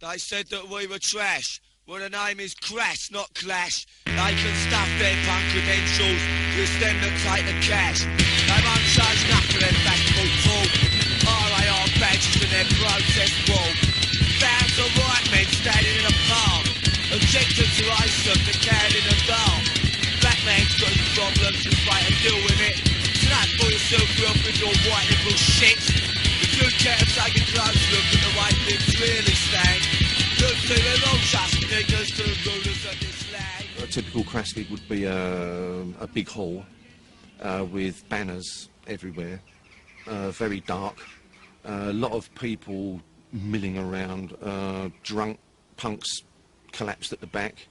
They said that we were trash. Well, the name is Crass, not Clash. They can stuff their punk credentials, it's them that take the cash. They won't charge nothing for their festival talk. RAR badges and their protest wall. Thousands of white men standing in a park, objecting to racism, the can in the dark. Black man's got his problems, just way to deal with it. So don't fool yourself up with your white liberal shit. If you care to take a close look at the way things really stand, you'll see they're all just niggas to the rulers of this land. A typical Crass gig would be a big hall with banners everywhere, very dark, a lot of people milling around, drunk punks collapsed at the back,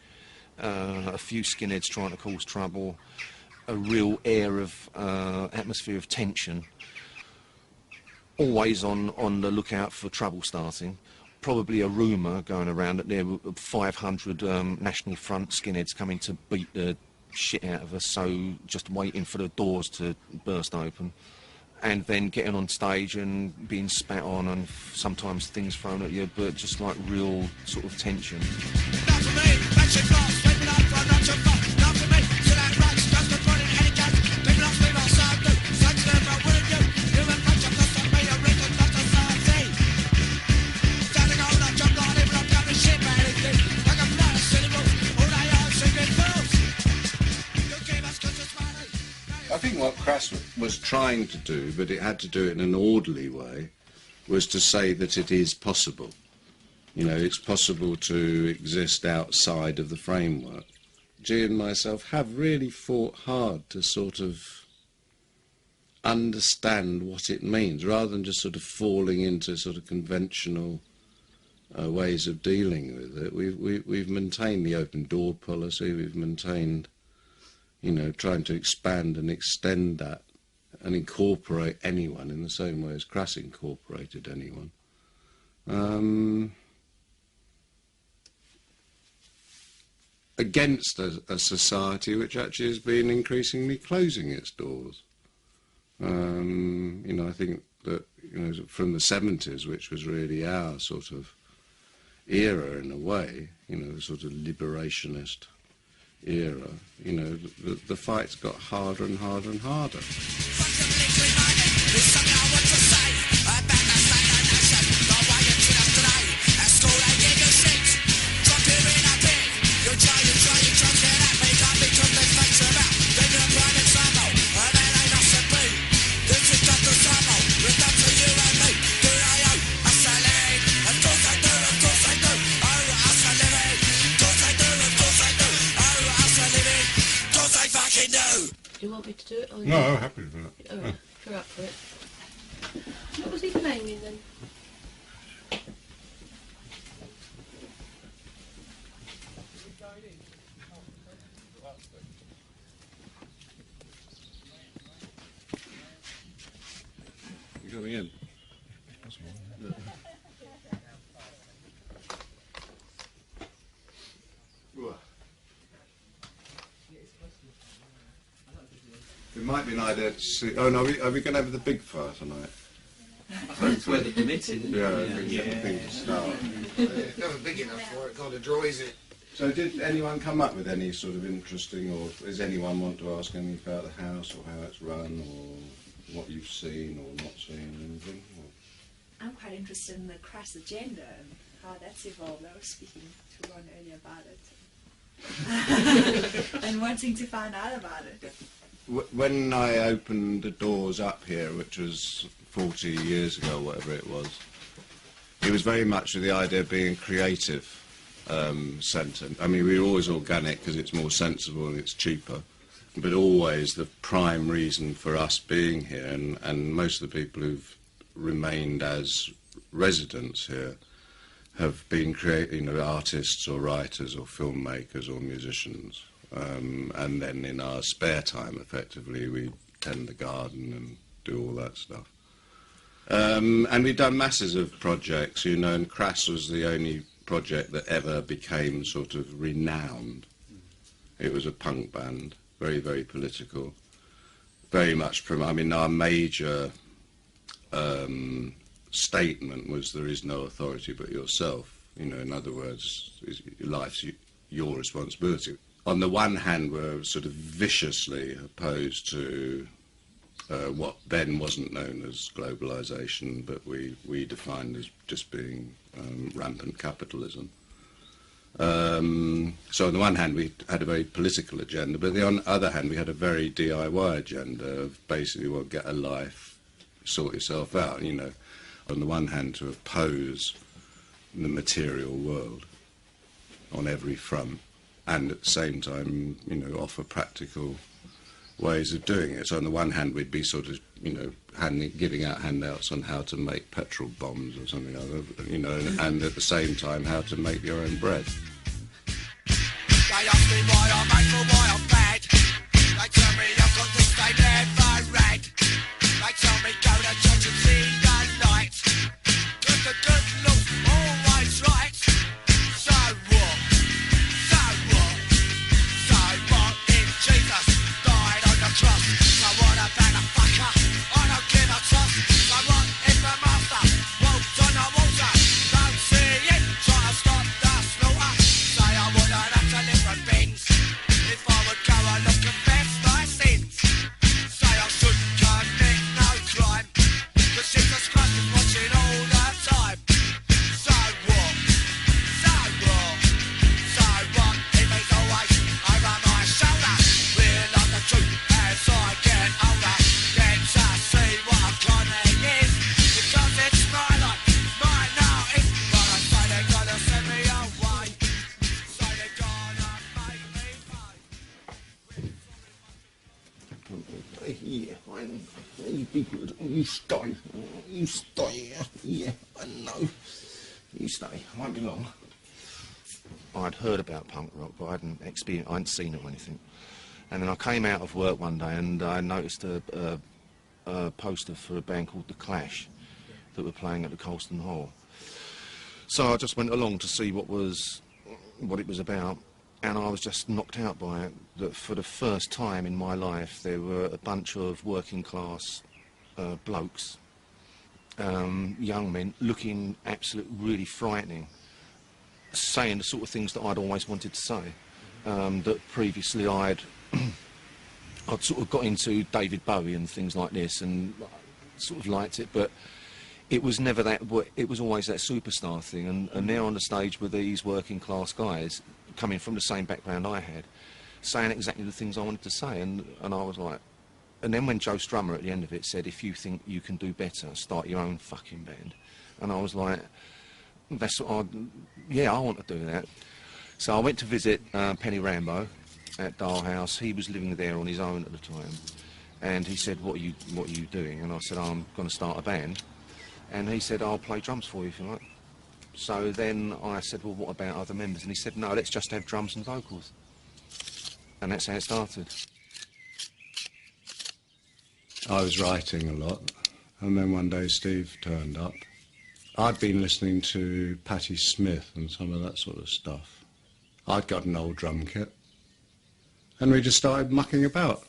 a few skinheads trying to cause trouble, a real air of atmosphere of tension, always on the lookout for trouble starting. Probably a rumour going around that there were 500 National Front skinheads coming to beat the shit out of us, so just waiting for the doors to burst open, and then getting on stage and being spat on and sometimes things thrown at you, but just like real sort of tension. I think what Crass was trying to do, but it had to do it in an orderly way, was to say that it is possible. You know, it's possible to exist outside of the framework. G and myself have really fought hard to sort of understand what it means, rather than just sort of falling into sort of conventional ways of dealing with it. We've maintained the open door policy, we've maintained, you know, trying to expand and extend that and incorporate anyone in the same way as Crass incorporated anyone. Against a society which actually has been increasingly closing its doors. You know, I think that, you know, from the 70s, which was really our sort of era in a way, you know, the sort of liberationist era, you know, the fight's got harder and harder and harder. Do you want me to do it? Or No, I'm happy for that. Oh, right. You're up for it. What was he playing in then? You coming in? It might be an idea to see. Oh no, are we going to have the big fire tonight? That's where they're permitted, isn't it? Yeah, I think to start. It wasn't big enough for it, God enjoys it. So did anyone come up with any sort of interesting, or does anyone want to ask anything about the house or how it's run or what you've seen or not seen, anything? Or? I'm quite interested in the Crass agenda and how that's evolved. I was speaking to Ron earlier about it and wanting to find out about it. When I opened the doors up here, which was 40 years ago, whatever it was very much with the idea of being a creative centre. I mean, we were always organic because it's more sensible and it's cheaper, but always the prime reason for us being here, and most of the people who've remained as residents here have been artists or writers or filmmakers or musicians. And then in our spare time, effectively, we tend the garden and do all that stuff. And we've done masses of projects, you know, and Crass was the only project that ever became sort of renowned. It was a punk band, very, very political, very much I mean, our major statement was there is no authority but yourself, You know, in other words, life's your responsibility. On the one hand, we're sort of viciously opposed to what then wasn't known as globalisation, but we defined as just being rampant capitalism. So on the one hand, we had a very political agenda, but on the other hand, we had a very DIY agenda of basically, well, get a life, sort yourself out, you know. On the one hand, to oppose the material world on every front, and at the same time, you know, offer practical ways of doing it. So on the one hand, we'd be sort of, you know, giving out handouts on how to make petrol bombs or something like that, you know, and at the same time, how to make your own bread. They ask me why I'm angry, why I'm bad. They tell me I've got this they never read. They tell me go to church and see the light. The good look always right. So what? So what? So what if Jesus died on the cross? So what about a fucker? I don't give a toss. So what if the master walked on the water? Don't see it, try to stop the slaughter. Say I wouldn't have to live for bins if I would go and look confess my sins. Say I shouldn't commit no crime, 'cause Jesus Christ is watching all the time. So what? So what? So what if he's always over my shoulder? Realise the truth as I get older. Get to see what a con he is, because it's my life, my notice. But I say they're gonna send me away. Say they're gonna make me pay. Yeah, you be good. You stay. You stay. Yeah, I know. You stay. I won't be long. I'd heard about punk rock, but I hadn't seen it or anything. And then I came out of work one day and I noticed a poster for a band called The Clash that were playing at the Colston Hall. So I just went along to see what it was about, and I was just knocked out by it. That for the first time in my life, there were a bunch of working class blokes, young men, looking absolutely really frightening, saying the sort of things that I'd always wanted to say. That previously I'd sort of got into David Bowie and things like this, and sort of liked it, but it was never that. It was always that superstar thing, and now on the stage with these working class guys coming from the same background I had, saying exactly the things I wanted to say, and I was like, and then when Joe Strummer at the end of it said, if you think you can do better, start your own fucking band, and I was like, that's what I want to do that. So I went to visit Penny Rambo at Dale House. He was living there on his own at the time, and he said, what are you doing? And I said, I'm going to start a band. And he said, I'll play drums for you if you like. So then I said, well, what about other members? And he said, no, let's just have drums and vocals. And that's how it started. I was writing a lot, and then one day Steve turned up. I'd been listening to Patti Smith and some of that sort of stuff. I'd got an old drum kit, and we just started mucking about.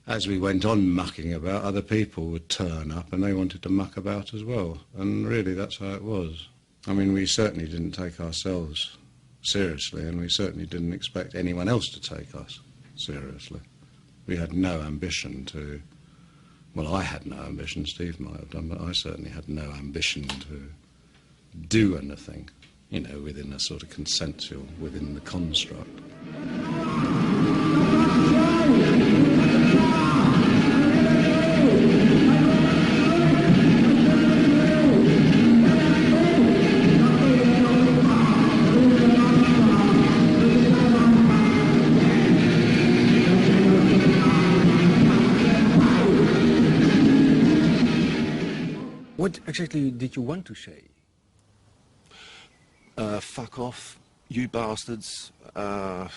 As we went on mucking about, other people would turn up and they wanted to muck about as well. And really, that's how it was. I mean, we certainly didn't take ourselves seriously, and we certainly didn't expect anyone else to take us seriously. We had no ambition to... Well, I had no ambition, Steve might have done, but I certainly had no ambition to do anything, you know, within a sort of consensual, within the construct. What exactly did you want to say? Fuck off, you bastards. I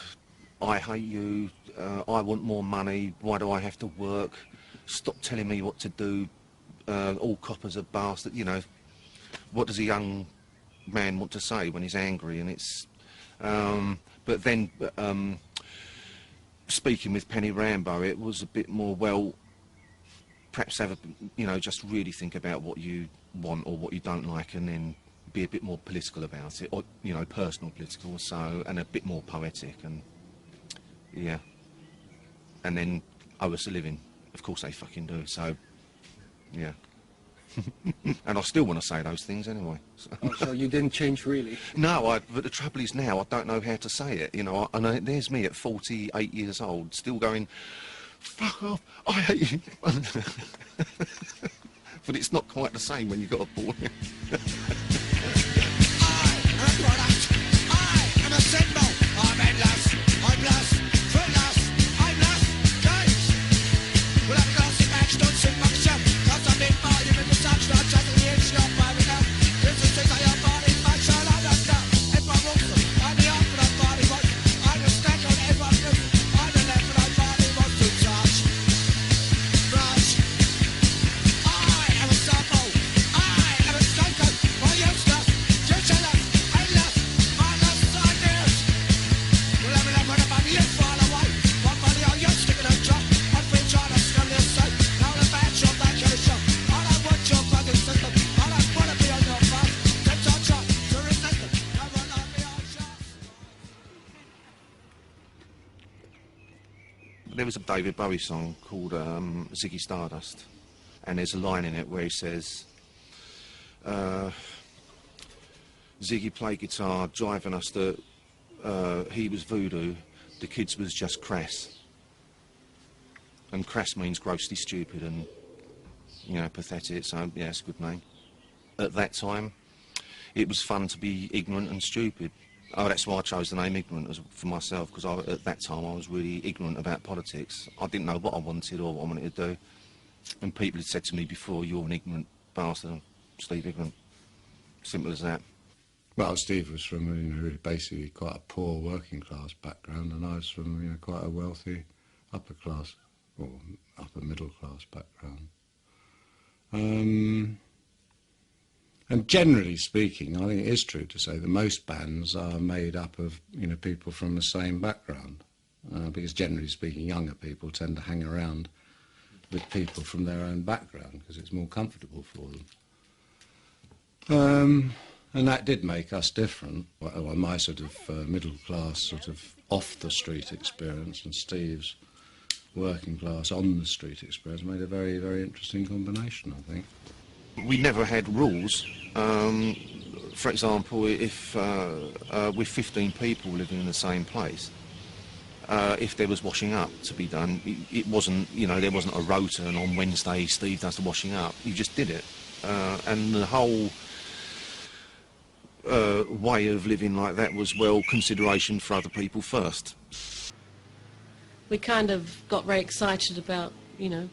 hate you. I want more money. Why do I have to work? Stop telling me what to do. All coppers are bastards. You know, what does a young man want to say when he's angry? And it's... but then, speaking with Penny Rambo, it was a bit more, well, perhaps have a, you know, just really think about what you want or what you don't like, and then be a bit more political about it, or, you know, personal political, so, and a bit more poetic, and, yeah. And then owe us a living. Of course they fucking do, so, yeah. And I still want to say those things anyway. So. Oh, so you didn't change really? No, but the trouble is now I don't know how to say it, you know, and there's me at 48 years old, still going, fuck off, I hate you. But it's not quite the same when you've got a boy. I am a product, I am a symbol, I'm endless, I'm less, fruitless, I'm less, games. Well, I've lost it, match, don't sing my shit, cause I'm in volume in the sun's not just in the inch, not by me now. This is things I am body, my child, I don't know. Everyone wants them, I'm the arm for that body, right? I'm the snack on everyone new, I'm the left for that body, wants to touch. Rush. I am a sample, I am a scapegoat, my useless, useless, endless, mindless ideas. Well, I'm never about the youth far away. One body on you sticking a drop. I'm free trying to scum your sight. Now the bad shot, that kind of shot. I don't want your fucking system. I don't want to be on your face. Then touch up to resist them. Never let me on shot. There was a David Bowie song called Ziggy Stardust, and there's a line in it where he says, Ziggy played guitar, driving us that he was voodoo, the kids was just crass. And crass means grossly stupid and, you know, pathetic, so yeah, it's a good name. At that time, it was fun to be ignorant and stupid. Oh, that's why I chose the name Ignorant for myself, because at that time I was really ignorant about politics. I didn't know what I wanted or what I wanted to do. And people had said to me before, you're an ignorant bastard, Steve Ignorant. Simple as that. Well, Steve was from, you know, really basically quite a poor working class background, and I was from, you know, quite a wealthy upper class, or upper middle class background. And generally speaking, I think it is true to say that most bands are made up of, you know, people from the same background, because generally speaking, younger people tend to hang around with people from their own background because it's more comfortable for them. And that did make us different. Well, my sort of middle class, sort of off the street experience, and Steve's working class on the street experience made a very, very interesting combination, I think. We never had rules. For example, if with 15 people living in the same place, if there was washing up to be done, it wasn't, you know, there wasn't a rota and on Wednesday Steve does the washing up. You just did it. And the whole way of living like that was, well, consideration for other people first. We kind of got very excited about, you know,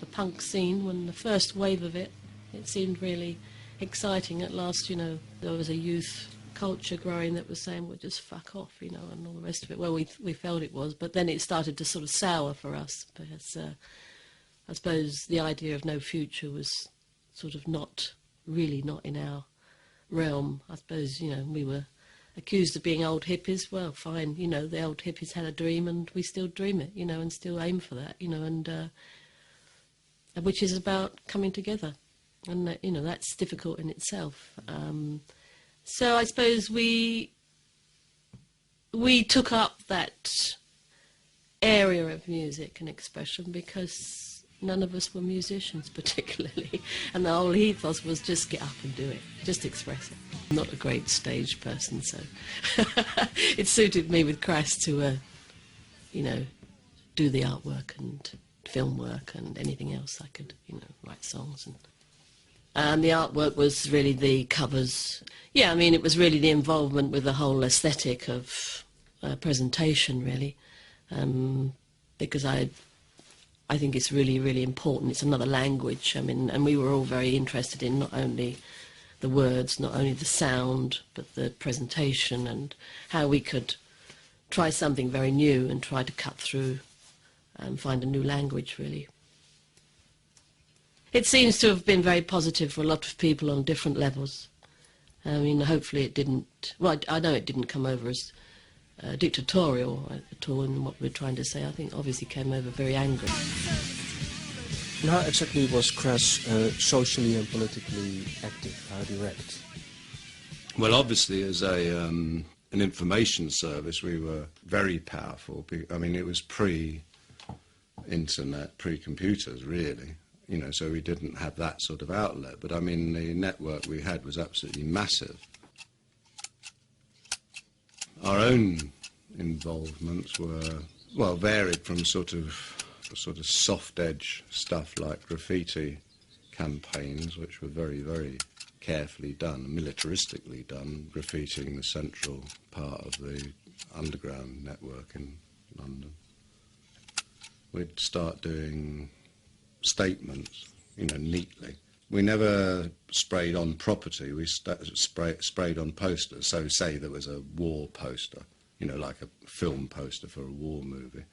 the punk scene when the first wave of it. It seemed really exciting. At last, you know, there was a youth culture growing that was saying, well, just fuck off, you know, and all the rest of it. Well, we felt it was, but then it started to sort of sour for us, because I suppose the idea of no future was sort of not in our realm. I suppose, you know, we were accused of being old hippies. Well, fine, you know, the old hippies had a dream and we still dream it, you know, and still aim for that, you know, and which is about coming together. And, you know, that's difficult in itself. So I suppose we took up that area of music and expression because none of us were musicians particularly. And the whole ethos was just get up and do it, just express it. I'm not a great stage person, so it suited me with Crass to, you know, do the artwork and film work and anything else I could, you know, write songs and the artwork was really the covers. Yeah, I mean, it was really the involvement with the whole aesthetic of presentation, really, because I think it's really, really important. It's another language. I mean, and we were all very interested in not only the words, not only the sound, but the presentation and how we could try something very new and try to cut through and find a new language, really. It seems to have been very positive for a lot of people on different levels. I mean, hopefully it didn't... Well, I know it didn't come over as dictatorial at all in what we're trying to say. I think obviously came over very angry. And how exactly was Crass socially and politically active? How direct? Well, obviously, as an information service, we were very powerful. I mean, it was pre-internet, pre-computers, really. You know, so we didn't have that sort of outlet. But I mean, the network we had was absolutely massive. Our own involvements were, well, varied from sort of soft edge stuff like graffiti campaigns, which were very, very carefully done, militaristically done, graffitiing the central part of the underground network in London. We'd start doing statements, you know, neatly. We never sprayed on property, we sprayed on posters. So say there was a war poster, you know, like a film poster for a war movie,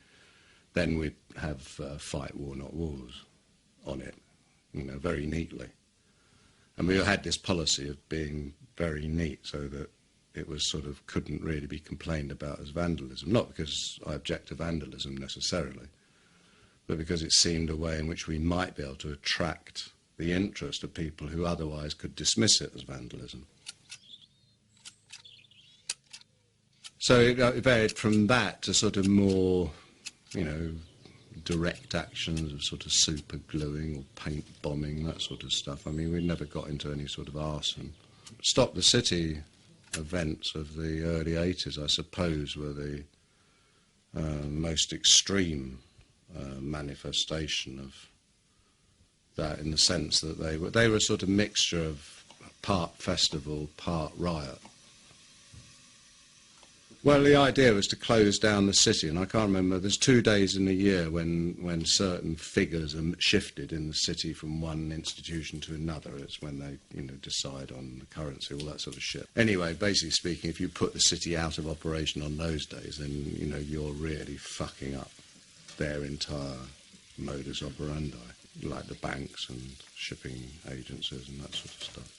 then we'd have Fight War Not Wars on it, you know, very neatly. And we had this policy of being very neat so that it was sort of couldn't really be complained about as vandalism. Not because I object to vandalism necessarily, but because it seemed a way in which we might be able to attract the interest of people who otherwise could dismiss it as vandalism. So it varied from that to sort of more, you know, direct actions of sort of super gluing or paint bombing, that sort of stuff. I mean, we never got into any sort of arson. Stop the City events of the early 80s, I suppose, were the most extreme manifestation of that, in the sense that they were a sort of mixture of part festival, part riot. Well, the idea was to close down the city, and I can't remember, there's 2 days in a year when certain figures are shifted in the city from one institution to another. It's when they, you know, decide on the currency, all that sort of shit. Anyway, basically speaking, if you put the city out of operation on those days, then, you know, you're really fucking up their entire modus operandi, like the banks and shipping agencies and that sort of stuff.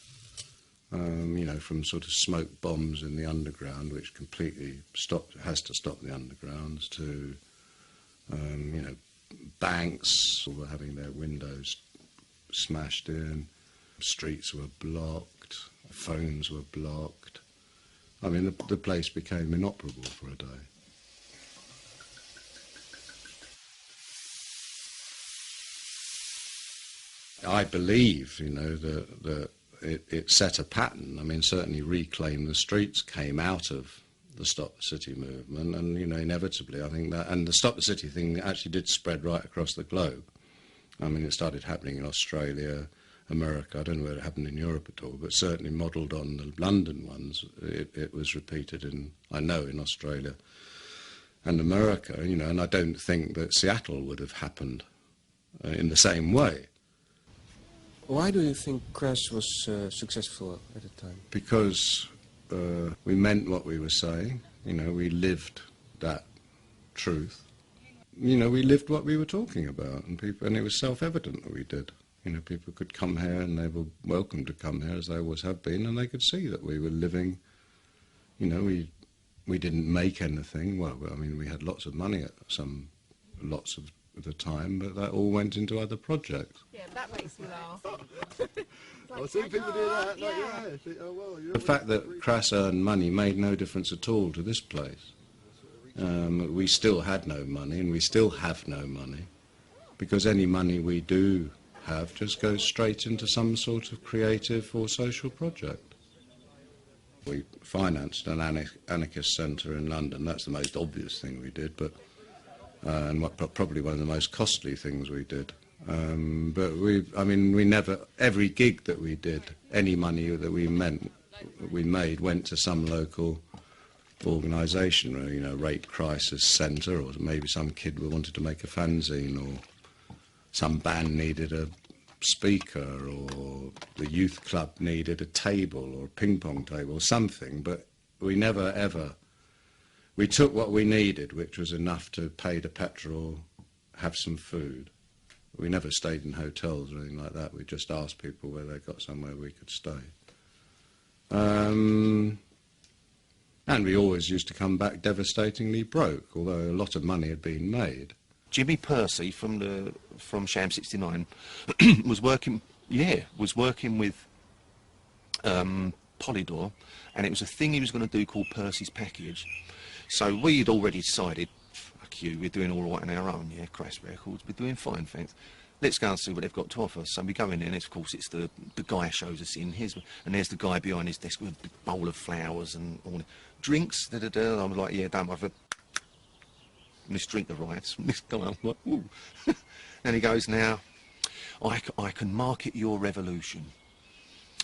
You know, from sort of smoke bombs in the underground, which completely has to stop the undergrounds, to, you know, banks were having their windows smashed in, streets were blocked, phones were blocked. I mean, the place became inoperable for a day. I believe, you know, that it set a pattern. I mean, certainly Reclaim the Streets came out of the Stop the City movement, and, you know, inevitably, I think that, and the Stop the City thing actually did spread right across the globe. I mean, it started happening in Australia, America. I don't know whether it happened in Europe at all, but certainly modelled on the London ones. It was repeated in Australia and America, you know, and I don't think that Seattle would have happened in the same way. Why do you think Crass was successful at the time? Because we meant what we were saying. You know, we lived that truth. You know, we lived what we were talking about, and it was self-evident that we did. You know, people could come here, and they were welcome to come here, as they always have been, and they could see that we were living. You know, we didn't make anything. Well, I mean, we had lots of money at lots of the time, but that all went into other projects. Yeah, that makes me laugh. I've seen people do that. Like, yeah. Oh, well, The fact that Crass earned money made no difference at all to this place. We still had no money, and we still have no money, because any money we do have just goes straight into some sort of creative or social project. We financed an anarchist centre in London. That's the most obvious thing we did, but and probably one of the most costly things we did. But we never, every gig that we did, any money that we made went to some local organisation, or, you know, Rape Crisis Centre, or maybe some kid wanted to make a fanzine, or some band needed a speaker, or the youth club needed a table, or a ping pong table, or something. But we never ever, we took what we needed, which was enough to pay the petrol, have some food. We never stayed in hotels or anything like that. We just asked people where they got somewhere we could stay. And we always used to come back devastatingly broke, although a lot of money had been made. Jimmy Percy from Sham 69 was working with Polydor, and it was a thing he was going to do called Percy's Package. So we'd already decided, fuck you, we're doing all right on our own, yeah, Crass Records, we're doing fine, thanks. Let's go and see what they've got to offer. So we go in there, and of course it's the guy shows us in. And there's the guy behind his desk with a big bowl of flowers and all the drinks. I'm like, yeah, don't bother. And this drink arrives from this guy. I'm like, ooh. And he goes, now, I can market your revolution.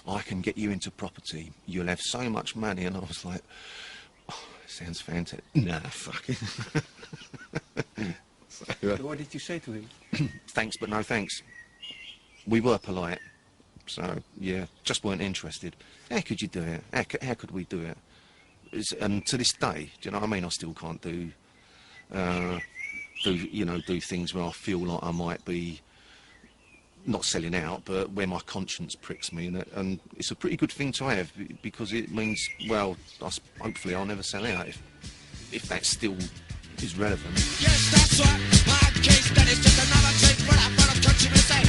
I can get you into property. You'll have so much money. And I was like, oh, sounds fantastic. Nah, fuck it. So, what did you say to him? Thanks, but no thanks. We were polite. So, yeah, just weren't interested. How could you do it? How could we do it? And to this day, do you know what I mean? I still can't do things where I feel like I might be not selling out, but where my conscience pricks me, and it's a pretty good thing to have, because it means, well, hopefully I'll never sell out if that still is relevant. Yes, that's right. Hard case, that is just another trick for that front of country mistake.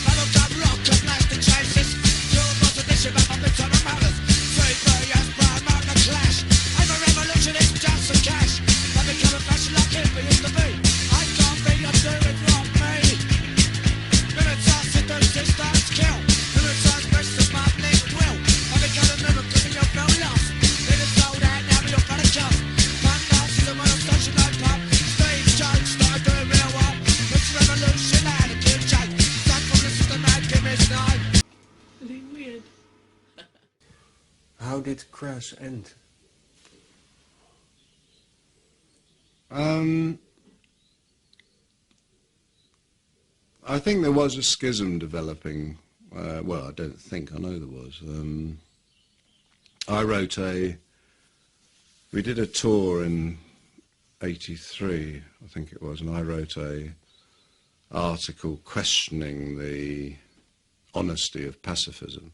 Bubblegum rock and plastic chases. Your boss edition of a bit of a malice. 3 years prime out the clash. I'm a revolutionist, just some cash. I become a fashion like hippie used to be. I can't be a doing what me. Minutes I sit through systems kill. Minutes I express the my linked will. I become a miracle and you feel lost. Need a sold out, now we all gotta jump. Fun narcissism when I'm such a no pop. Steve Jones started doing real well. It's revolution and a good joke. Stuck from the system and give me a nine. Really weird. How did Crass end? I think there was a schism developing. Well, I don't think, I know there was. We did a tour in 83, I think it was, and I wrote a article questioning the honesty of pacifism,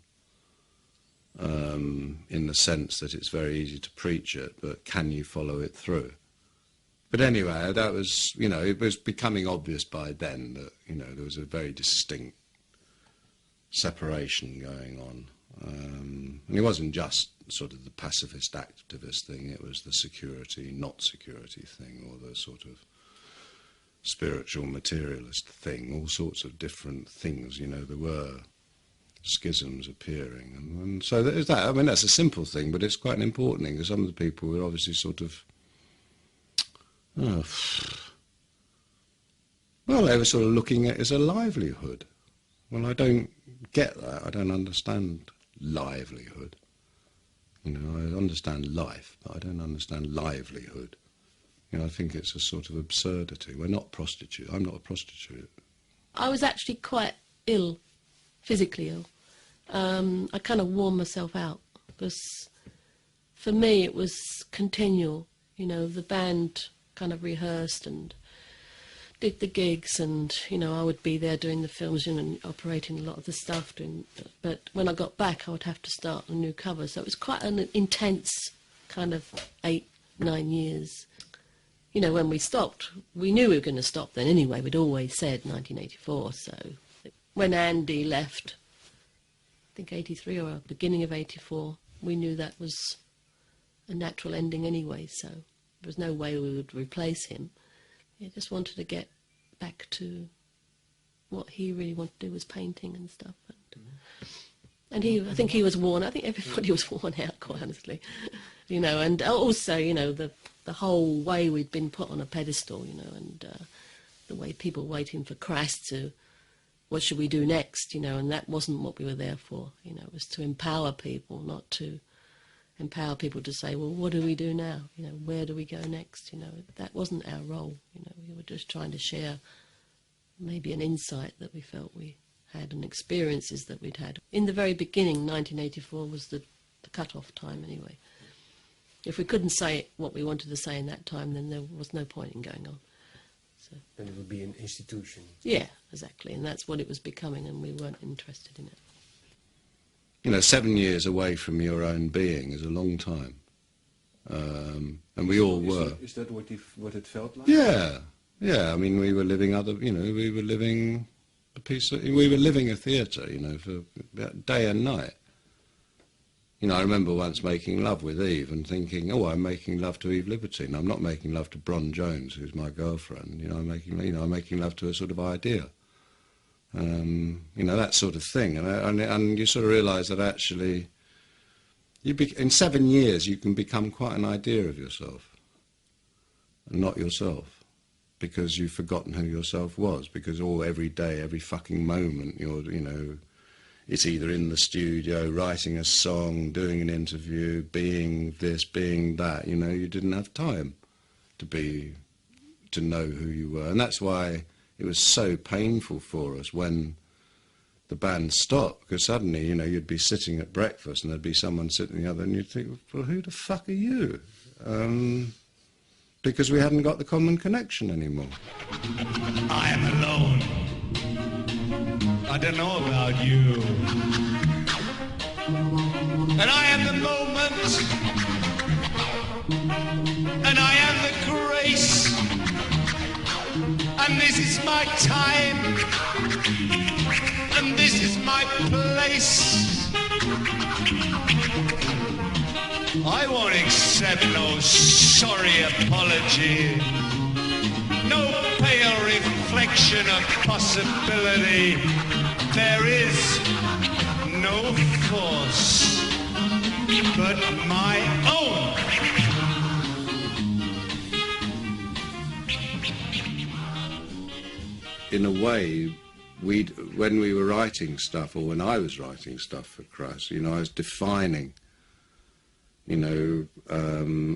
in the sense that it's very easy to preach it, but can you follow it through? But anyway, that was, it was becoming obvious by then that, there was a very distinct separation going on. And it wasn't just sort of the pacifist activist thing, it was the security, not security thing, or the sort of spiritual materialist thing, all sorts of different things, there were schisms appearing. And so there's that. I mean, that's a simple thing, but it's quite an important thing, because some of the people were obviously sort of, well, they were sort of looking at it as a livelihood. Well, I don't get that. I don't understand livelihood. I understand life, but I don't understand livelihood. I think it's a sort of absurdity. We're not prostitutes. I'm not a prostitute. I was actually quite ill, physically ill. I kind of wore myself out, because for me it was continual. The band kind of rehearsed and did the gigs, and I would be there doing the films and operating a lot of the stuff, but when I got back I would have to start a new cover, so it was quite an intense kind of 8-9 years. When we stopped, we knew we were going to stop then anyway. We'd always said 1984, so when Andy left, I think 83 or beginning of 84, we knew that was a natural ending anyway, so there was no way we would replace him. He just wanted to get back to what he really wanted to do, was painting and stuff. And I think he was worn. I think everybody was worn out, quite honestly. And also, the whole way we'd been put on a pedestal, and the way people were waiting for Crass to, what should we do next, and that wasn't what we were there for. It was to empower people, not to empower people to say, well, what do we do now? Where do we go next? That wasn't our role. We were just trying to share maybe an insight that we felt we had and experiences that we'd had. In the very beginning, 1984 was the cut-off time anyway. If we couldn't say what we wanted to say in that time, then there was no point in going on. So, then it would be an institution. Yeah, exactly, and that's what it was becoming, and we weren't interested in it. 7 years away from your own being is a long time, and we all were. Is that what it felt like? Yeah. I mean, we were living we were living we were living a theatre, for day and night. You know, I remember once making love with Eve and thinking, oh, I'm making love to Eve Libertine. I'm not making love to Bron Jones, who's my girlfriend. You know, I'm making love to a sort of idea. You know, that sort of thing. And you sort of realise that actually, in 7 years, you can become quite an idea of yourself, and not yourself, because you've forgotten who yourself was. Because every day, every fucking moment, you know, it's either in the studio, writing a song, doing an interview, being this, being that. You know, you didn't have time to know who you were. And that's why it was so painful for us when the band stopped, because suddenly, you know, you'd be sitting at breakfast and there'd be someone sitting the other and you'd think, well, who the fuck are you? Because we hadn't got the common connection anymore. I am alone. I don't know about you. And I am the moment. And I am the grace. And this is my time. And this is my place. I won't accept no sorry apology. No pale reflection of possibility. There is no force but my own. In a way, when we were writing stuff, or when I was writing stuff for Crass, you know, I was defining, you know,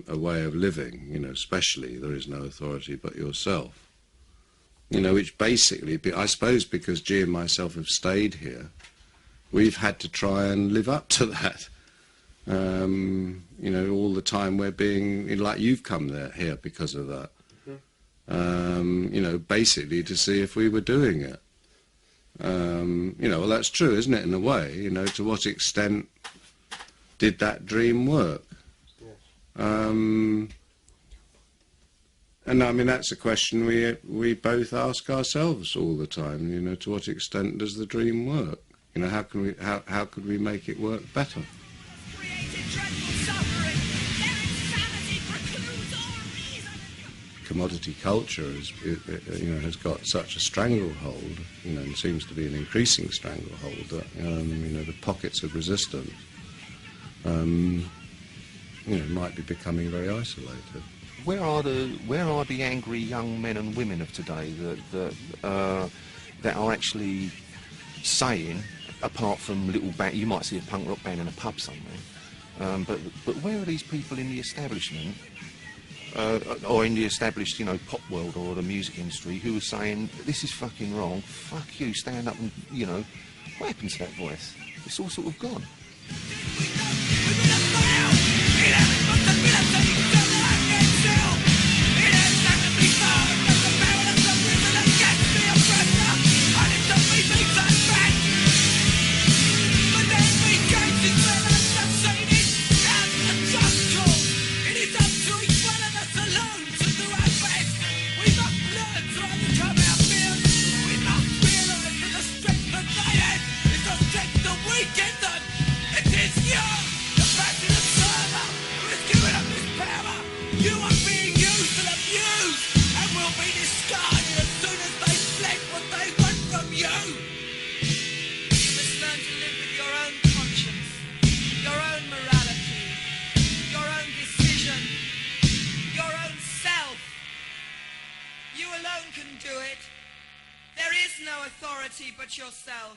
a way of living, you know, especially there is no authority but yourself. You know, which basically, I suppose because G and myself have stayed here, we've had to try and live up to that. You know, all the time we're being, like you've come here because of that. You know, basically to see if we were doing it. You know, well, that's true, isn't it, in a way? You know, to what extent did that dream work? And I mean, that's a question we both ask ourselves all the time. You know, to what extent does the dream work? You know, how could we make it work better? Commodity culture has got such a stranglehold, you know, and seems to be an increasing stranglehold that you know, the pockets of resistance, you know, might be becoming very isolated. Where are the angry young men and women of today that are actually saying, apart from little band, you might see a punk rock band in a pub somewhere, but where are these people in the establishment, or in the established, you know, pop world or the music industry, who are saying, this is fucking wrong, fuck you, stand up and, you know, what happened to that voice? It's all sort of gone. You alone can do it. There is no authority but yourself.